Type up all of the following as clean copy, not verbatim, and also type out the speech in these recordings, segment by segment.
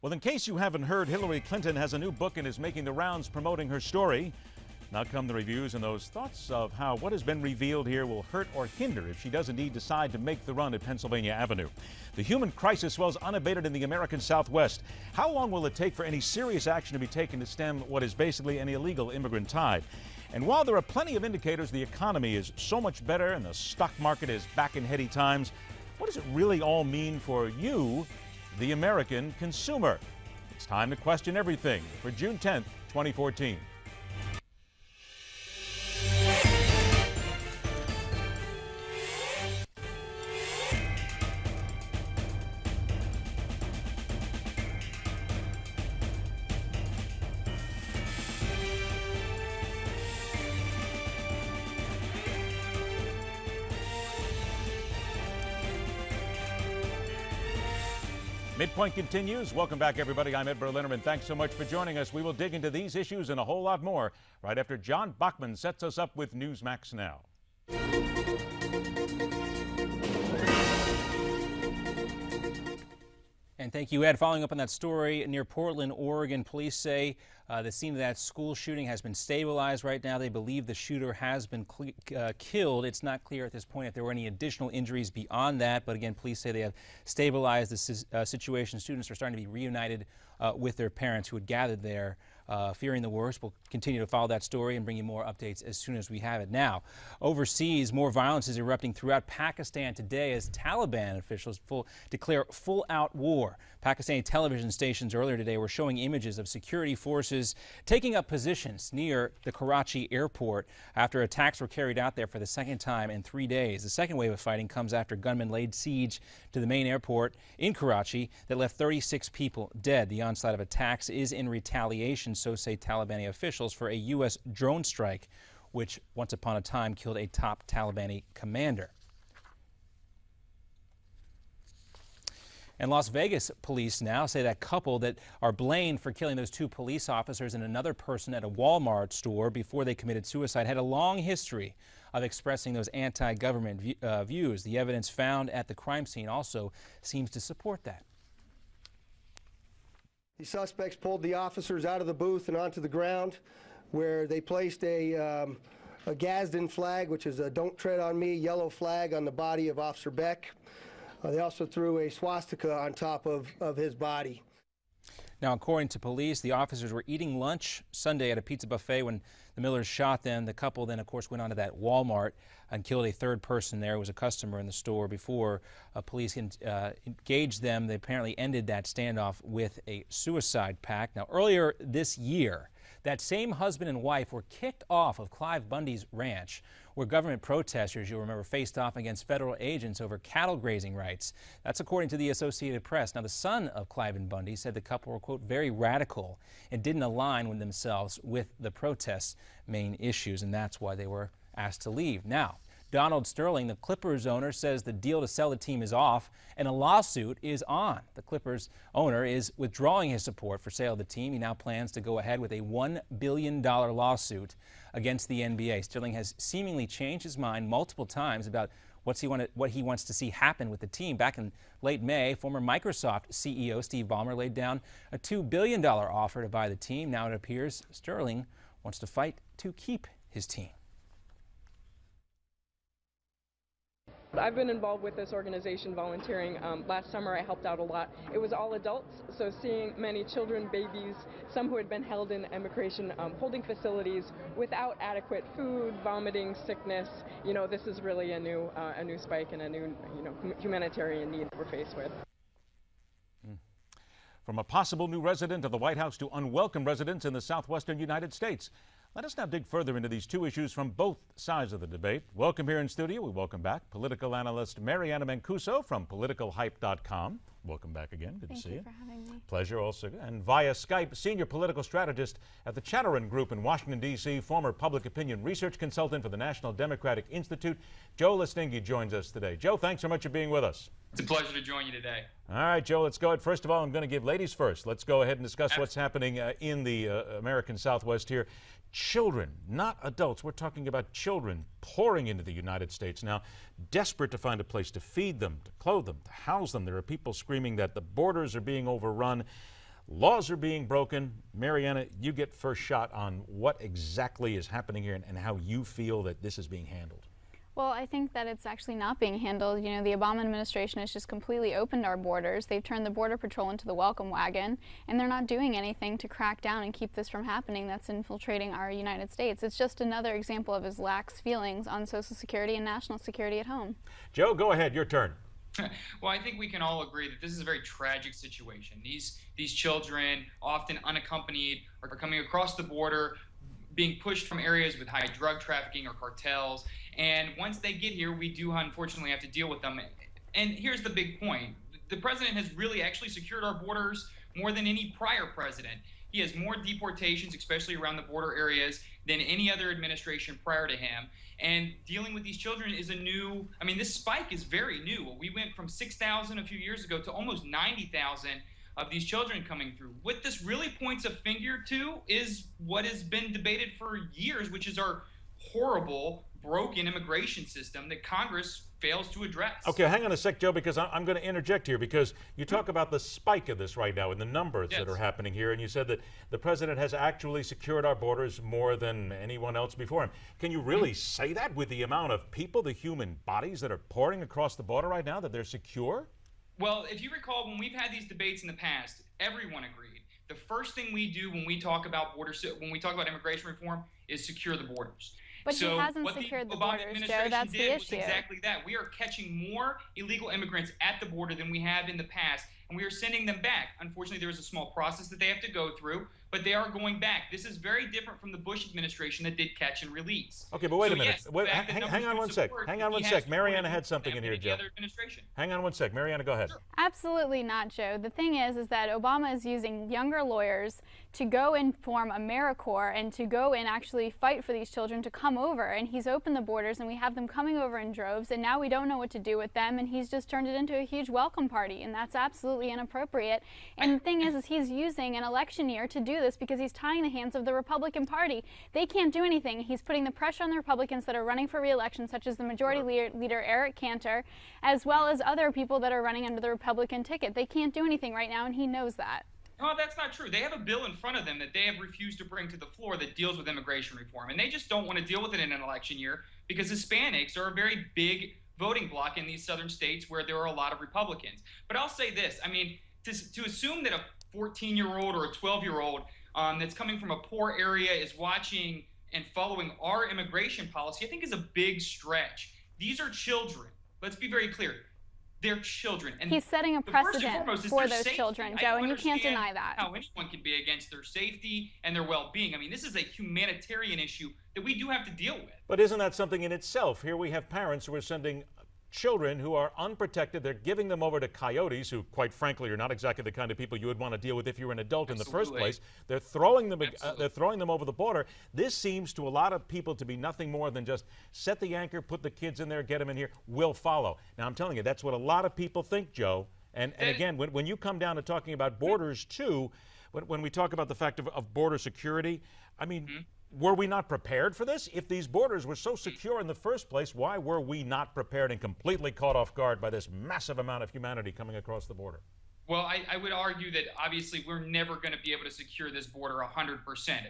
Well, in case you haven't heard, Hillary Clinton has a new book and is making the rounds promoting her story. Now come the reviews and those thoughts of how what has been revealed here will hurt or hinder if she does indeed decide to make the run at Pennsylvania Avenue. The human crisis swells unabated in the American Southwest. How long will it take for any serious action to be taken to stem what is basically an illegal immigrant tide? And while there are plenty of indicators the economy is so much better and the stock market is back in heady times, what does it really all mean for you, the American consumer? It's time to question everything for June 10th, 2014. Midpoint continues. Welcome back, everybody. I'm Ed Berliner, and thanks so much for joining us. We will dig into these issues and a whole lot more right after John Bachman sets us up with Newsmax Now. And thank you, Ed. Following up on that story near Portland, Oregon, police say the scene of that school shooting has been stabilized right now. They believe the shooter has been killed. It's not clear at this point if there were any additional injuries beyond that. But again, police say they have stabilized the situation. Students are starting to be reunited with their parents who had gathered there, fearing the worst. We'll continue to follow that story and bring you more updates as soon as we have it. Now, overseas, more violence is erupting throughout Pakistan today as Taliban officials declare full-out war. Pakistani television stations earlier today were showing images of security forces taking up positions near the Karachi airport after attacks were carried out there for the second time in 3 days. The second wave of fighting comes after gunmen laid siege to the main airport in Karachi that left 36 people dead. The onslaught of attacks is in retaliation, so say Taliban officials, for a U.S. drone strike, which once upon a time killed a top Taliban commander. And Las Vegas police now say that couple that are blamed for killing those two police officers and another person at a Walmart store before they committed suicide had a long history of expressing those anti-government views. The evidence found at the crime scene also seems to support that. The suspects pulled the officers out of the booth and onto the ground, where they placed a Gadsden flag, which is a "Don't Tread on Me" yellow flag on the body of Officer Beck. They also threw a swastika on top of his body. Now, according to police, the officers were eating lunch Sunday at a pizza buffet when the Millers shot them. The couple then, of course, went on to that Walmart and killed a third person there who was a customer in the store. Before police engaged them, they apparently ended that standoff with a suicide pact. Now, earlier this year, that same husband and wife were kicked off of Clive Bundy's ranch, where government protesters, you'll remember, faced off against federal agents over cattle grazing rights. That's according to the Associated Press. Now, the son of Clive and Bundy said the couple were, quote, very radical and didn't align with themselves with the protests' main issues, and that's why they were asked to leave. Now, Donald Sterling, the Clippers owner, says the deal to sell the team is off and a lawsuit is on. The Clippers owner is withdrawing his support for sale of the team. He now plans to go ahead with a $1 billion lawsuit against the NBA. Sterling has seemingly changed his mind multiple times about what he wants to see happen with the team. Back in late May, former Microsoft CEO Steve Ballmer laid down a $2 billion offer to buy the team. Now it appears Sterling wants to fight to keep his team. I've been involved with this organization volunteering. Last summer I helped out a lot. It was all adults, so seeing many children, babies, some who had been held in immigration holding facilities without adequate food, vomiting, sickness. You know, this is really a new spike and a new, humanitarian need we're faced with. From a possible new resident of the White House to unwelcome residents in the southwestern United States. Let us now dig further into these two issues from both sides of the debate. Welcome here in studio. We welcome back political analyst Anna Mancuso from politicalhype.com. Welcome back again. Good to see you. Thank you for having me. Pleasure also. And via Skype, senior political strategist at the Chatterin Group in Washington, D.C., former public opinion research consultant for the National Democratic Institute, Joe Listingi joins us today. Joe, thanks so much for being with us. It's a pleasure to join you today. All right, Joe, let's go ahead. First of all, I'm going to give ladies first. Let's go ahead and discuss what's happening in the American Southwest here. Children, not adults. We're talking about children pouring into the United States now, desperate to find a place to feed them, to clothe them, to house them. There are people screaming that the borders are being overrun. Laws are being broken. Mariana, you get first shot on what exactly is happening here and how you feel that this is being handled. Well, I think that it's actually not being handled. You know, the Obama administration has just completely opened our borders. They've turned the Border Patrol into the welcome wagon, and they're not doing anything to crack down and keep this from happening that's infiltrating our United States. It's just another example of his lax feelings on Social Security and national security at home. Joe, go ahead. Your turn. Well, I think we can all agree that this is a very tragic situation. These children, often unaccompanied, are coming across the border, being pushed from areas with high drug trafficking or cartels. And once they get here, we do unfortunately have to deal with them. And here's the big point. The president has really actually secured our borders more than any prior president. He has more deportations, especially around the border areas, than any other administration prior to him. And dealing with these children is a new, I mean, this spike is very new. We went from 6,000 a few years ago to almost 90,000 of these children coming through. What this really points a finger to is what has been debated for years, which is our horrible, broken immigration system that Congress fails to address. Okay, hang on a sec, Joe, because I'm going to interject here because you talk about the spike of this right now and the numbers that are happening here, and you said that the president has actually secured our borders more than anyone else before him. Can you really say that with the amount of people, the human bodies that are pouring across the border right now, that they're secure? Well, if you recall, when we've had these debates in the past, everyone agreed. The first thing we do when we talk about immigration reform is secure the borders. But he hasn't secured the borders, Joe. That's the issue. Exactly that. We are catching more illegal immigrants at the border than we have in the past, and we are sending them back. Unfortunately, there is a small process that they have to go through, but they are going back. This is very different from the Bush administration that did catch and release. Okay, but wait a minute. Hang on one sec. Hang on one sec. Mariana had something in here, Joe. Hang on one sec. Mariana, go ahead. Sure. Absolutely not, Joe. The thing is that Obama is using younger lawyers to go and form AmeriCorps and to go and actually fight for these children to come over. And he's opened the borders, and we have them coming over in droves, and now we don't know what to do with them, and he's just turned it into a huge welcome party, and that's absolutely inappropriate. And the thing is he's using an election year to do this because he's tying the hands of the Republican Party. They can't do anything. He's putting the pressure on the Republicans that are running for re-election, such as the majority leader Eric Cantor, as well as other people that are running under the Republican ticket. They can't do anything right now, and he knows that. No, that's not true. They have a bill in front of them that they have refused to bring to the floor that deals with immigration reform, and they just don't want to deal with it in an election year because Hispanics are a very big voting bloc in these southern states where there are a lot of Republicans. But I'll say this, I mean, to assume that a 14-year-old or a 12-year-old that's coming from a poor area is watching and following our immigration policy, I think is a big stretch. These are children. Let's be very clear. They're children. And he's setting a precedent for those children, Joe, and you can't deny that. How anyone can be against their safety and their well-being. I mean, this is a humanitarian issue that we do have to deal with. But isn't that something in itself? Here we have parents who are sending children who are unprotected. They're giving them over to coyotes who, quite frankly, are not exactly the kind of people you would want to deal with if you're an adult in the first place. They're throwing them over the border. This seems to a lot of people to be nothing more than just set the anchor, put the kids in there, get them in here, we'll follow. Now, I'm telling you, that's what a lot of people think, Joe. And again, when you come down to talking about borders, too, when we talk about the fact of border security, I mean, were we not prepared for this? If these borders were so secure in the first place, why were we not prepared and completely caught off guard by this massive amount of humanity coming across the border? Well, I would argue that obviously we're never going to be able to secure this border 100%.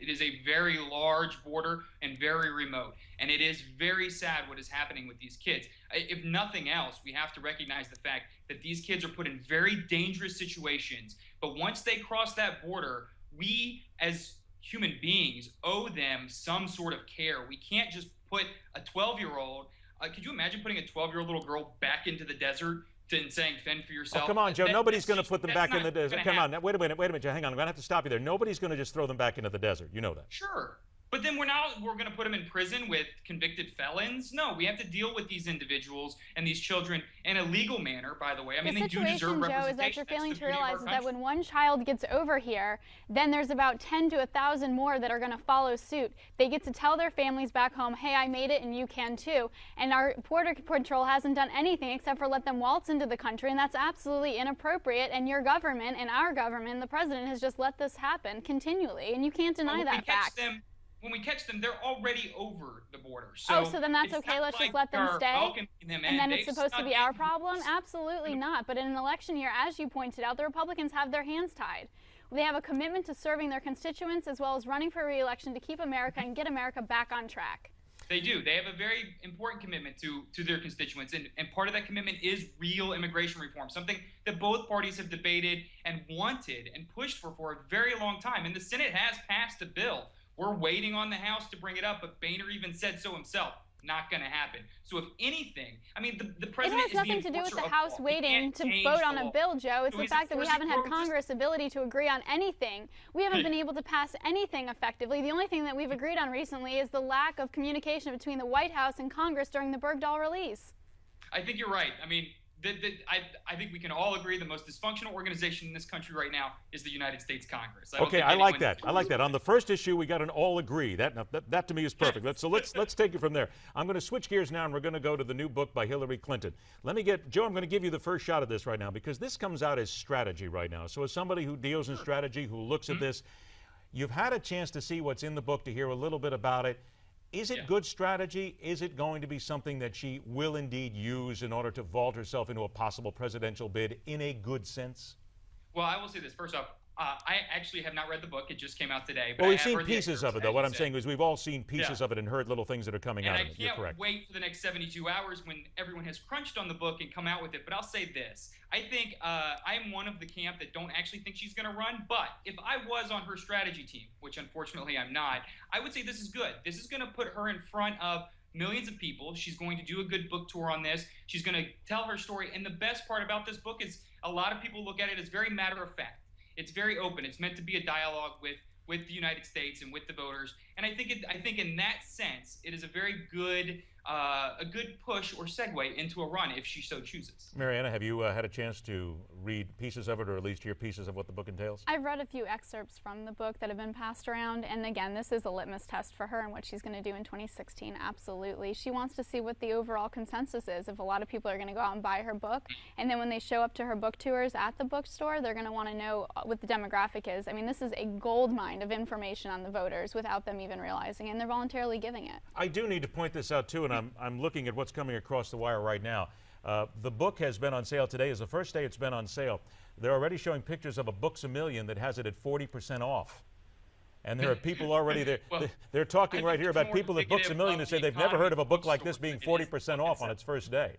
It is a very large border and very remote. And it is very sad what is happening with these kids. If nothing else, we have to recognize the fact that these kids are put in very dangerous situations. But once they cross that border, we as human beings owe them some sort of care. We can't just put a 12-year-old, could you imagine putting a 12-year-old little girl back into the desert and saying, fend for yourself? Oh, come on, Joe, nobody's going to put them back in the desert. Come on, now, wait a minute, Joe, hang on, I'm going to have to stop you there. Nobody's going to just throw them back into the desert, you know that. Sure. But then we're going to put them in prison with convicted felons? No, we have to deal with these individuals and these children in a legal manner, by the way. I mean, they do deserve representation. The situation, Joe, is that you're failing to realize that when one child gets over here, then there's about 10 to 1,000 more that are going to follow suit. They get to tell their families back home, hey, I made it and you can too. And our Border Patrol hasn't done anything except for let them waltz into the country, and that's absolutely inappropriate. And your government and our government, the president, has just let this happen continually, and you can't deny that fact. when we catch them, they're already over the border. So, so then that's okay. Let's just let them stay. And then it's supposed to be our problem? Absolutely not. But in an election year, as you pointed out, the Republicans have their hands tied. They have a commitment to serving their constituents as well as running for re-election to keep America and get America back on track. They do. They have a very important commitment to their constituents, and part of that commitment is real immigration reform, something that both parties have debated and wanted and pushed for a very long time. And the Senate has passed a bill. We're waiting on the House to bring it up, but Boehner even said so himself. Not going to happen. So if anything, I mean, the president it has nothing to do with the House waiting to vote on a bill, Joe. It's the fact that we haven't had Congress' ability to agree on anything. We haven't been able to pass anything effectively. The only thing that we've agreed on recently is the lack of communication between the White House and Congress during the Bergdahl release. I think you're right. I mean, I think we can all agree the most dysfunctional organization in this country right now is the United States Congress. Okay, I like that. I like that. On the first issue, we got an all agree. That to me is perfect. So let's take it from there. I'm going to switch gears now, and we're going to go to the new book by Hillary Clinton. Let me get Joe. I'm going to give you the first shot at this right now because this comes out as strategy right now. So as somebody who deals in strategy, who looks at this, you've had a chance to see what's in the book, to hear a little bit about it. Is it good strategy? Is it going to be something that she will indeed use in order to vault herself into a possible presidential bid in a good sense? Well, I will say this. First off, I actually have not read the book. It just came out today. But well, we've seen pieces of it, though. What I'm saying is we've all seen pieces of it and heard little things that are coming out of it. You're correct. I can't wait for the next 72 hours when everyone has crunched on the book and come out with it. But I'll say this. I think I'm one of the camp that don't actually think she's going to run. But if I was on her strategy team, which unfortunately I'm not, I would say this is good. This is going to put her in front of millions of people. She's going to do a good book tour on this. She's going to tell her story. And the best part about this book is a lot of people look at it as very matter of fact. It's very open. It's meant to be a dialogue with the United States and with the voters. And I think in that sense, it is a very good push or segue into a run if she so chooses. Mariana, have you had a chance to read pieces of it, or at least hear pieces of what the book entails? I've read a few excerpts from the book that have been passed around, and again, this is a litmus test for her and what she's going to do in 2016. Absolutely. She wants to see what the overall consensus is. If a lot of people are going to go out and buy her book, and then when they show up to her book tours at the bookstore, they're going to want to know what the demographic is. I mean, this is a goldmine of information on the voters without them even realizing it, and they're voluntarily giving it. I do need to point this out, too, and I'm looking at what's coming across the wire right now. The book has been on sale. Today is the first day it's been on sale. They're already showing pictures of a Books A Million that has it at 40% off. And there are people already there. Well, they're talking right here about people at Books A Million that say they've never heard of a book like this being 40% off on its first day.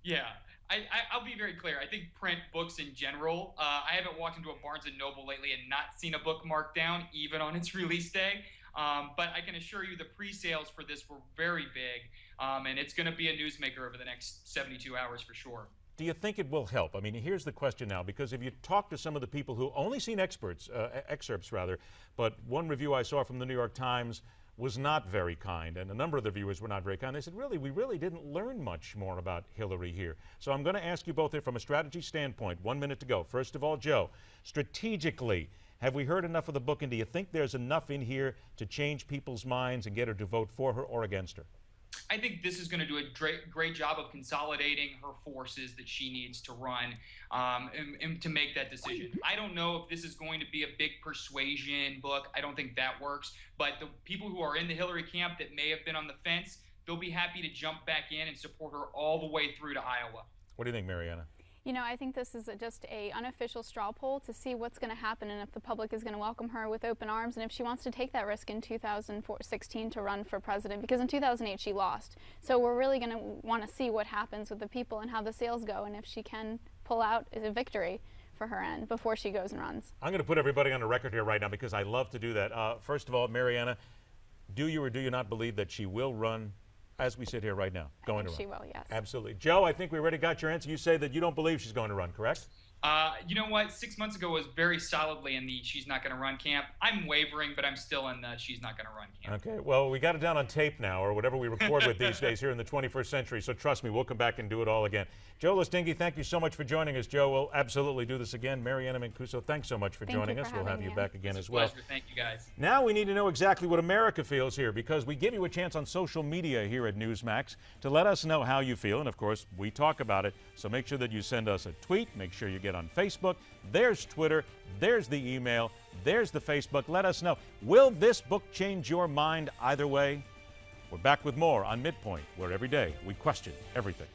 Yeah. I'll be very clear. I think print books in general, I haven't walked into a Barnes & Noble lately and not seen a book marked down, even on its release day. But I can assure you the pre-sales for this were very big, and it's going to be a newsmaker over the next 72 hours for sure. Do you think it will help? I mean, here's the question now, because if you talk to some of the people who only seen excerpts, but one review I saw from the New York Times was not very kind, and a number of the viewers were not very kind. They said, really, we really didn't learn much more about Hillary here. So I'm going to ask you both here from a strategy standpoint. 1 minute to go. First of all, Joe, strategically, have we heard enough of the book, and do you think there's enough in here to change people's minds and get her to vote for her or against her? I think this is going to do a great job of consolidating her forces that she needs to run and to make that decision. I don't know if this is going to be a big persuasion book. I don't think that works. But the people who are in the Hillary camp that may have been on the fence, they'll be happy to jump back in and support her all the way through to Iowa. What do you think, Mariana? You know, I think this is just an unofficial straw poll to see what's going to happen and if the public is going to welcome her with open arms and if she wants to take that risk in 2016 to run for president, because in 2008 she lost. So we're really going to want to see what happens with the people and how the sales go and if she can pull out a victory for her end before she goes and runs. I'm going to put everybody on the record here right now because I love to do that. First of all, Mariana, do you or do you not believe that she will run as we sit here right now, going to run? She will, yes. Absolutely. Joe, I think we already got your answer. You say that you don't believe she's going to run, correct? You know what? 6 months ago was very solidly in the she's not going to run camp. I'm wavering, but I'm still in the she's not going to run camp. Okay. Well, we got it down on tape now, or whatever we record with these days here in the 21st century. So trust me, we'll come back and do it all again. Joe Listingi, thank you so much for joining us. Joe, we'll absolutely do this again. Mariana Mancuso, thanks so much for joining us. We'll have you back again as well. Pleasure. Thank you, guys. Now we need to know exactly what America feels here, because we give you a chance on social media here at Newsmax to let us know how you feel. And of course, we talk about it. So make sure that you send us a tweet. Make sure you get get on Facebook. There's Twitter. There's the email. There's the Facebook. Let us know. Will this book change your mind either way? We're back with more on Midpoint, where every day we question everything.